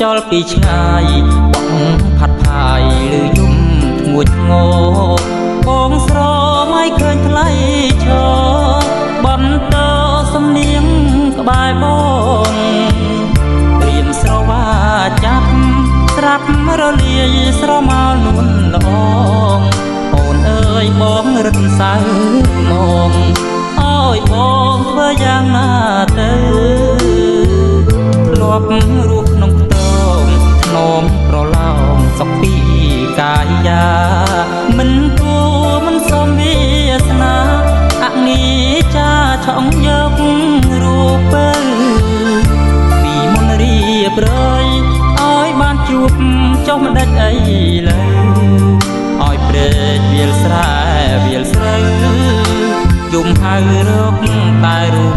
ចោលពីឆ្ងាយបងផាត់ផាយឬយំងួចងោបងស្រមៃឃើញថ្លៃឈរបន្តសំនៀងក្បែរបងព្រៀមស្រវាចាប់ស្រាប់រលាយស្រមោលនួនល្អអូនអើយបងរឹតសៅមកអើយបងធ្វើយ៉ាងណាទៅធ្លាប់រស់ក្នុងខ្ទមធ្នមប្រឡោមសុខពីកាយាមិនគួរមិនសមវាសនាអនីចាឆក់យករូបទៅពីមុនរៀបរយឲ្យបានជួបចុះមិនដាច់អីលើឲ្យព្រែកវាលស្រែវាលស្រូវយំហៅរកតែរូប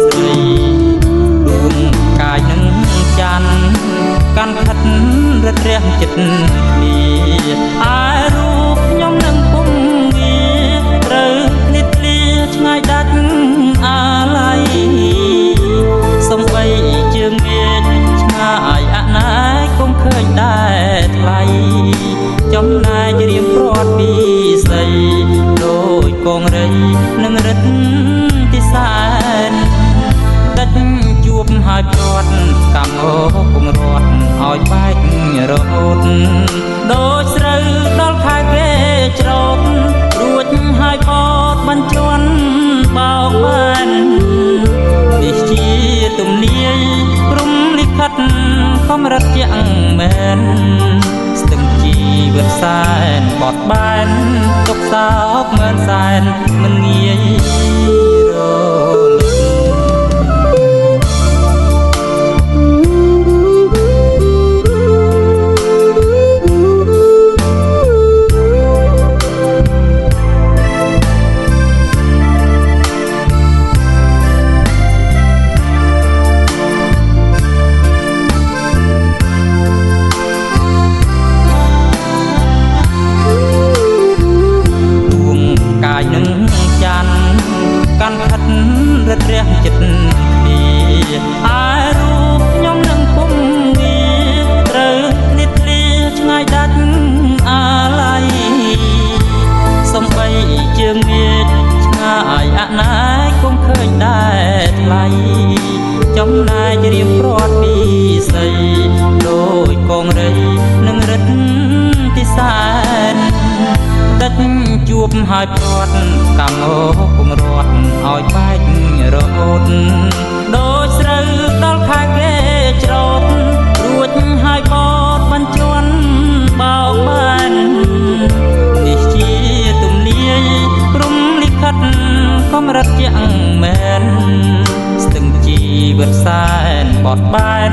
ស្រីដួងកាយនឹងច័ន្ទកាន់ខិតរត់រះចិត្តគ្នាឯរូបខ្ញុំនឹងពុំវាត្រូវនេះធ្លាឆ្ងាយដាច់អាឡ័យសំបីជើងមេឃឆ្ងាយអណាយគង់ឃើញដែរថ្លៃចំណែករៀមព្រាត់ពីស្អីដូចកងរៃនឹងរិទ្ធទីសែនដាច់ជួបហើយព្រាត់កម្មអូគង់រត់ឲ្យបែករហូតដូចស្រូវដល់ខែគេច្រូតរួចហើយបតបញ្ជន់បោកបាននេះជាទំនាយព្រំលិខិតខំរត់ជាងមែនស្ទឹងជីវិតសែនបត់បែនទុកសោកមែនសែនមិនងាយរលឹកកាន់ខិតរត់រះចិត្តគ្នាឯរូបខ្ញុំនឹងពុំវាត្រូវនេះធ្លាឆ្ងាយដាច់អាឡ័យសំបីជើងមេឃឆ្ងាយអណាយគង់ឃើញដែរថ្លៃចំណែករៀមព្រាត់ពីស្អីដូចកងរៃនឹងរិទ្ធទីសែនដាច់ជួបហើយព្រាត់កម្មអូគង់រត់ឲ្យបែករហូតដូចស្រូវដល់ខែគេច្រូតរួចហើយបតបញ្ជន់បោកបាននេះជាទំនាយព្រំលិខិតខំរត់ជាងមែនស្ទឹងជីវិតសែនបត់បែន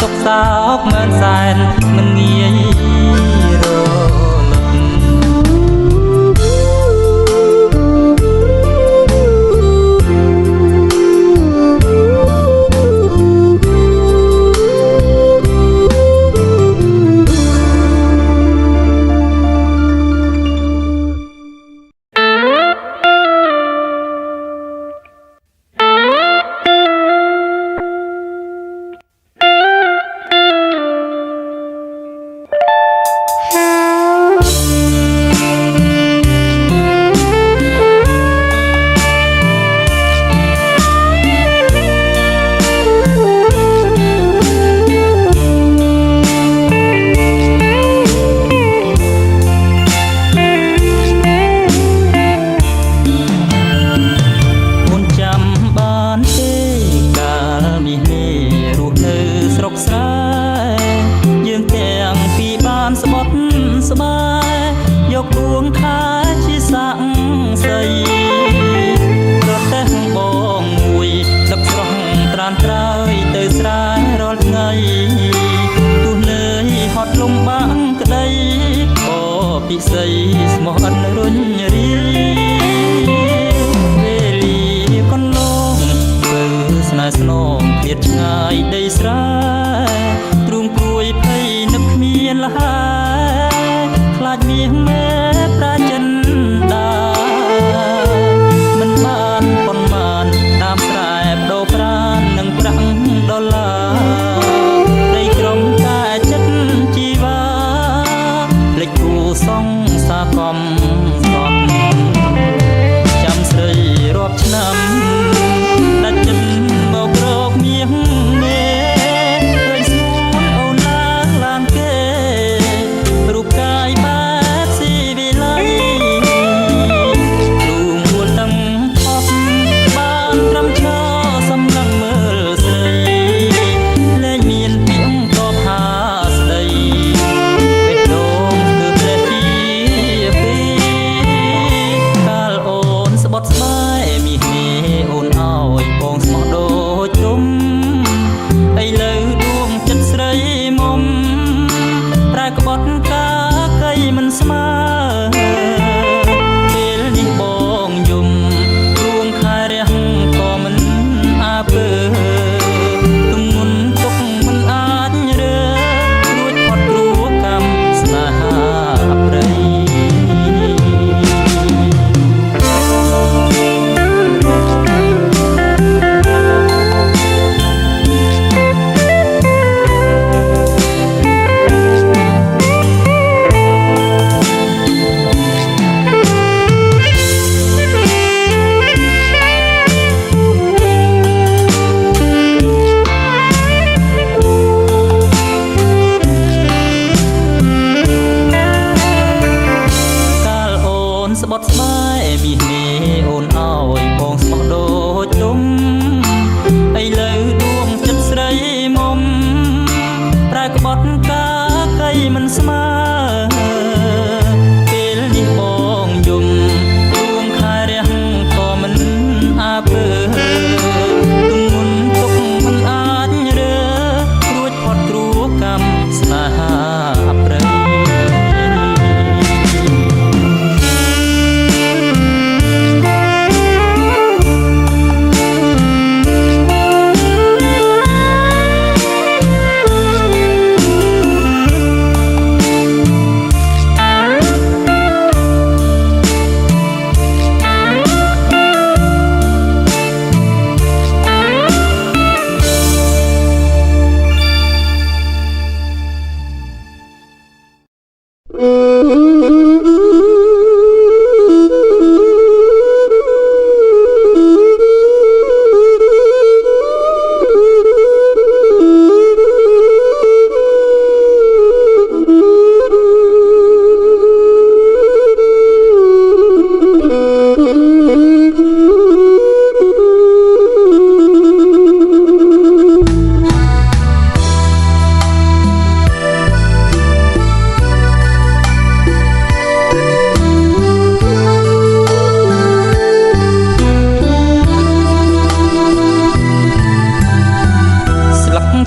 ទុកសោកមែនសែនមិនងាយរលឹកយកដួងខែជាសាក់សីរត់តែបងមួយដឹកស្រស់ត្រានត្រើយទៅស្រែរាល់ថ្ងៃទោះនឿយហត់លំបាំងក្ដីក៏ពិសីស្មោះអត់រុញរាវេលាកន្លងធ្វើស្នេហ៍ស្នងឃ្លាតឆ្ងាយដីស្រែទ្រូងព្រួយភ័យនឹកគ្មានលហាខ្លាចមាសមេប្រាចិនដាមិនបានប៉ុន្មានតាមស្រែបដូរប្រាននឹងប្រាក់ដុល្លារដីក្រុង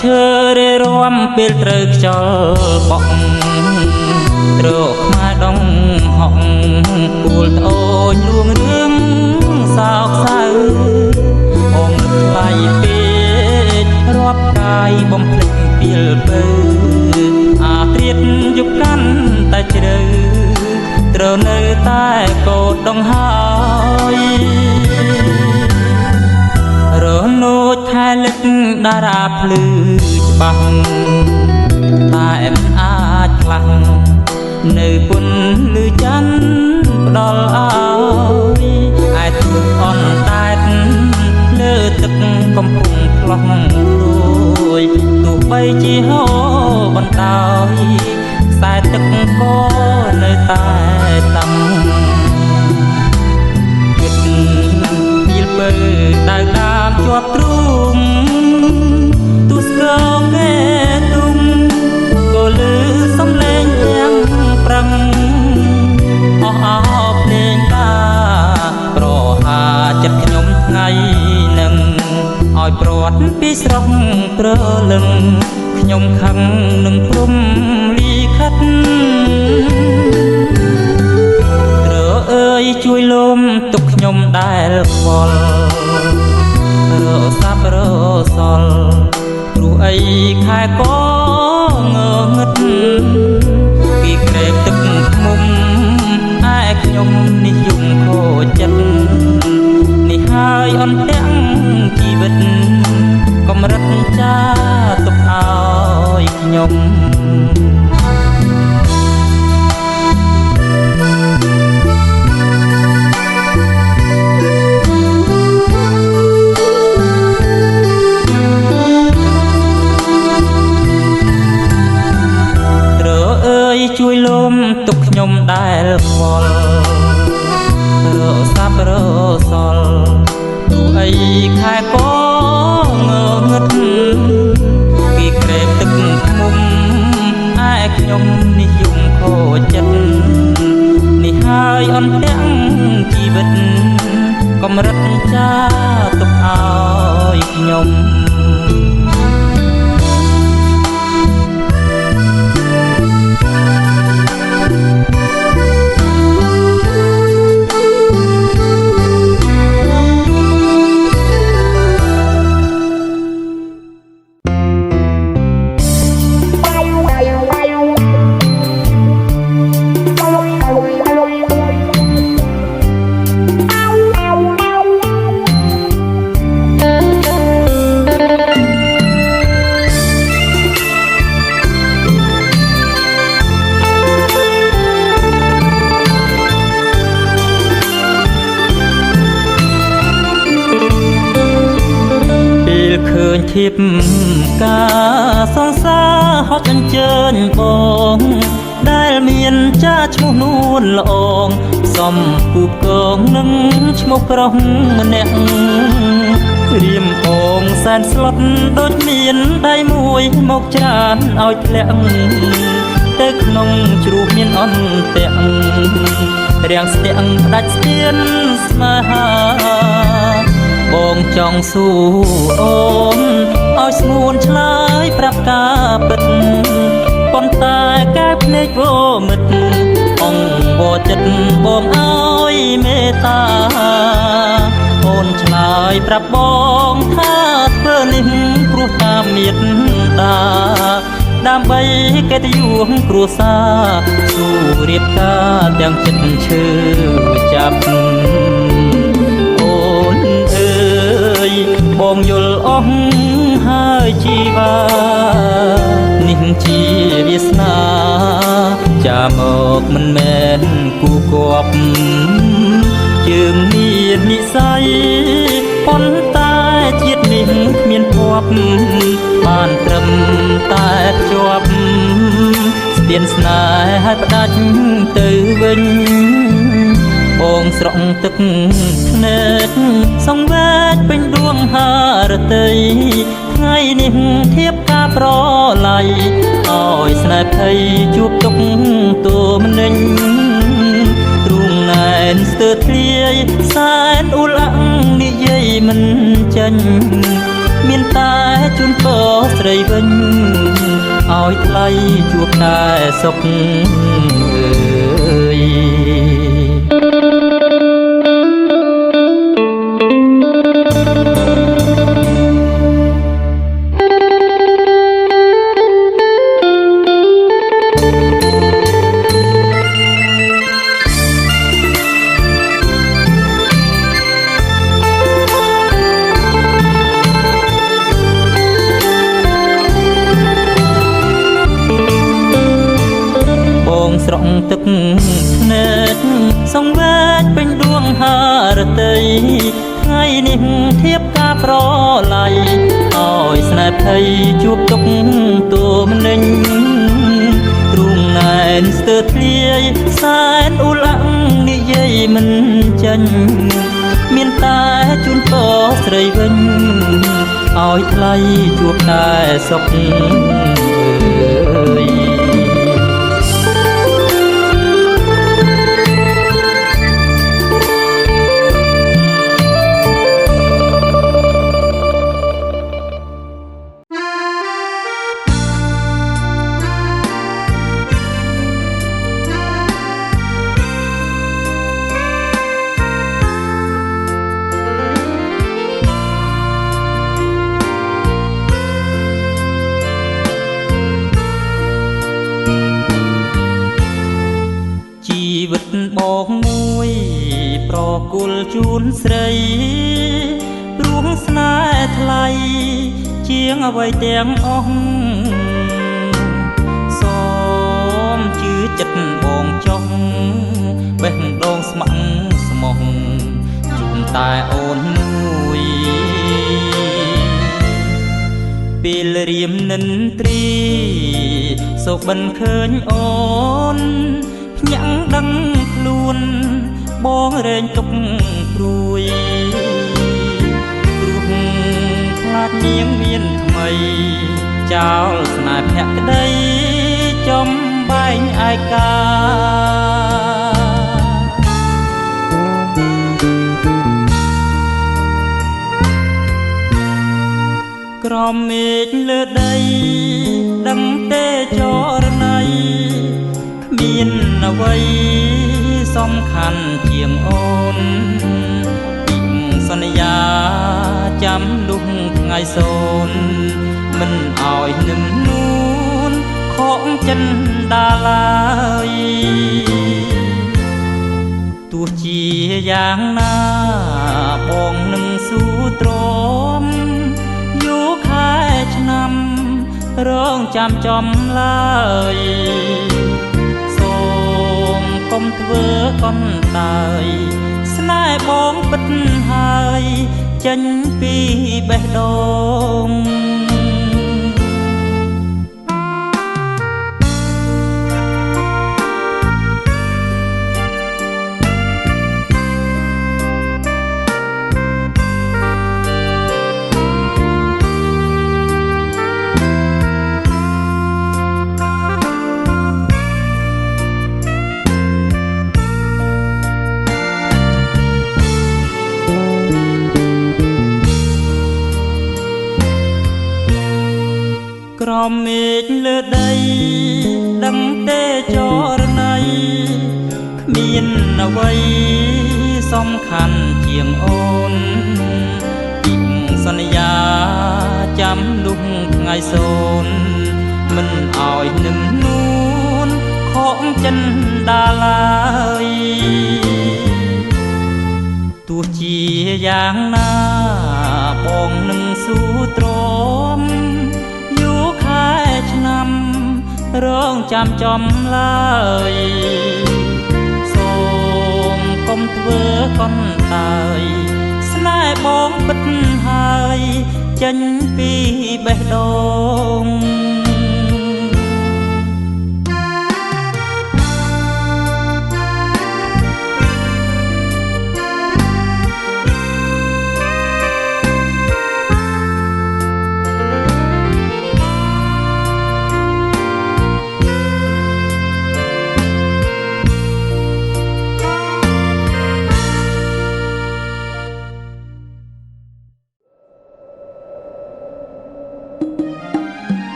ឈើរេរាំពេលត្រូវខ្យល់បក់ត្រកខ្មែរដងហក់ពូលត្អូញលួងរឿងសោកសៅអងនឹកថ្លៃពេករាប់កាយបំភ្លេចពីលពើអាត្រៀតយប់កាន់តែជ្រៅត្រូវនៅតែកោតដងហើយរនោចថែលឹកតារាភ្លឺច្បាស់តែមិនអាចខ្លាំងនៅពុនលឺច័ន្ទផ្ដល់ឲ្យឯទូអនតែតលើទឹកកំពុងផ្លោះរួយទោះបីជាហូរបណ្ដោយខ្សែទឹកក៏នៅតែតាំគិតពីលពើដៅដាមជាប់ទ្រូងទូស្គរគេទុំក៏លឺសំឡេងទាំងប្រឹងអស់អោភ្លេងតាប្រហាចិត្តខ្ញុំថ្ងៃនឹងឲ្យព្រាត់ពីស្រុកព្រលឹងខ្ញុំខឹងនឹងព្រំលីខិតត្រអើយជួយលំទុកខ្ញុំដែលខ្វល់រសាប់រសល់ព្រោះអីខែក៏ងងឹតពីក្រែបទឹកខ្មុំឯខ្ញុំនេះយំខូចចិត្តនេះហើយអន្ទាំងជីវិតកម្រិតចាទុកឲ្យខ្ញុំជួយលំទុកខ្ញុំដែលខ្វល់រសាប់រសល់ទូអីខែក៏ងងឹតពីក្រែបទឹកខ្មុំឯខ្ញុំនេះយំខូចចិត្តនេះហើយអន្ទាំងជីវិតកម្រិតចាទុកឲ្យខ្ញុំ ធៀបការសង្សារហត់អញ្ជើញបងដែលមានចាឈ្មោះនួនល្អងសំពូកងនឹងឈ្មោះប្រុសម្នាក់ព្រាមអងសែនស្លុតដូចមានដៃមួយមកច្រានឲ្យធ្លាក់ទៅក្នុងជ្រូកមានអន្ទាក់រាំងស្ទាក់ផ្ដាច់ស្ទៀនស្នេហាបងចង់សួរអូនឲ្យស្ងួនឆ្លើយប្រាប់ការពិតប៉ុន្តែកែភ្នែកវមិតអង្គវចិត្តបងឲ្យមេត្តាអូនឆ្លើយប្រាប់បងថាធ្វើនេះព្រោះតាមមេត្តាដើម្បីកិត្តិយសគ្រួសារស៊ូរៀបការទាំងចិត្តឈើចាប់បងយល់អស់ហើយជីវានេះជាវាសនាចាមកមិនមែនគូគប់ជើងមាននិស័យប៉ុន្តែជាតិនេះគ្មានភ័ព្វបានត្រឹមតែភ្ជាប់ស្ពានស្នេហ៍ឲ្យផ្ដាច់ទៅវិញបងស្រក់ទឹកភ្នែកសង្វេគពេញដួងហារតីថ្ងៃនេះធៀបការប្រឡ័យឲ្យស្នេហ៍ភ័យជួបទុកតួមនិញទ្រូងណែនស្ទើរធ្លាយសែនអ៊ូលអាំងនិយាយមិនចេញមានតែជូនពរ ស្រីវិញឲ្យថ្លៃជួបតែសុខអើយស្រង់ទឹកភ្នែកសង្វេគពេញដួងហារតីថ្ងៃនេះធៀបការប្រឡ័យឲ្យស្នេហ៍ភ័យជួបទុកទូមនិញទ្រូងណែនស្ទើរធ្លាយសែនអ៊ូឡាំងនិយាយមិនចាញ់មានតែជូនពរស្រីវិញឲ្យថ្លៃជួបតែសុខអើយបងមួយប្រគល់ជូនស្រីព្រោះស្នេហ៍ថ្លៃជាងអ្វីទាំងអស់សូមជឿចិត្តបងចង់បេះដូងស្ម័គ្រស្មោះជូនតែអូនមួយពេលរៀមនិន្ទ្រីសូបិនឃើញអូនភ្ញាក់ដឹងខ្លួនបងរែងទុកព្រួយព្រោះខ្លាចនាងមានថ្មីចោលស្នេហ៍ភក្តីចំបែងឯកាក្រោមមេឃលើដីដឹងទេចរណៃមានអ្វីសំខាន់ជាងអូនពីសន្យាចាំលុះថ្ងៃសូនមិនឲ្យនឹមនួនខកចិនដាឡើយទោះជាយ៉ាងណាបងនឹងស៊ូទ្រាំយូរខែឆ្នាំរងចាំចំឡើយកុំធ្វើកុំតាយស្នេហ៍បងពិតហើយចេញពីបេះដូងក្រោមមេឃលើដីដឹងទេចរណៃគ្មានអ្វីសំខាន់ជាងអូនពីសន្យាចាំលុះថ្ងៃសូនមិនឲ្យនឹមនួនខកចិនដាឡើយទោះជាយ៉ាងណាបងនឹងស៊ូទ្រាំឆ្នាំរងចាំចំឡើយសូមកុំធ្វើកុំតាយស្នេហ៍បងពិតហើយចេញពីបេះដូង เ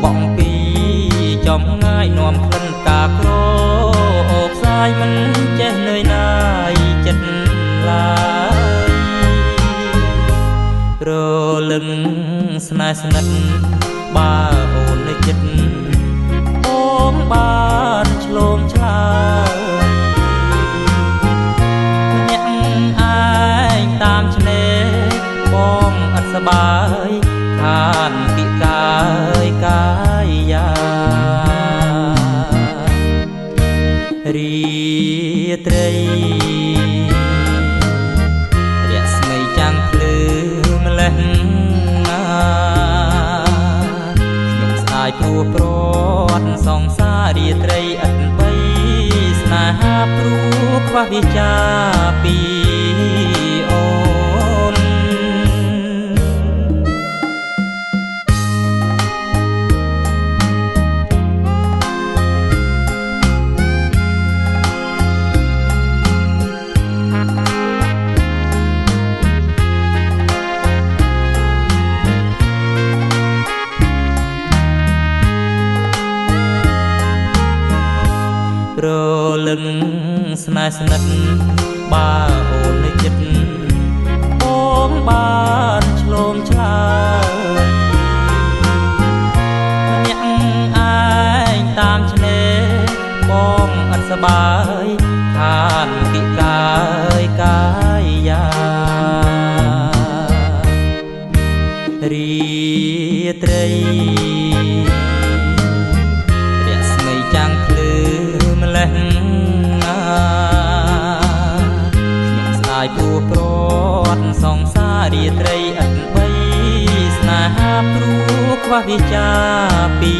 បងពីចំងាយនាំក្លិនកាក្រអូបសាយមិនចេះនឿយណាយចិត្តឡើយរលឹងស្នេហ៍ស្និទ្ធបើអូននៅចិត្តអូនបានឆ្លងឆ្លើយម្នាក់ឯងតាមឆ្នេរបងអត់សបាយខានពិកាយកាយារីត្រីរស្មីចាំងភ្លឺម្លេះណាខ្ញុំស្ដាយព្រោះព្រាត់សង្សាររាត្រីឥតបីស្នេហាព្រោះខ្វះវិចាពីអូនរលឹងស្នេហ៍ស្និទ្ធបើអូននៅចិត្តអូនបានឆ្លងឆ្លើយម្នាក់ឯងតាមឆ្នេរបងអត់សបាយខានពិកាយកាយារីត្រីរស្មីចាំងភ្លឺម្លេះណាខ្ញុំស្ដាយព្រោះព្រាត់សង្សាររាត្រីឥតបីស្នេហាព្រោះខ្វះវិចាពី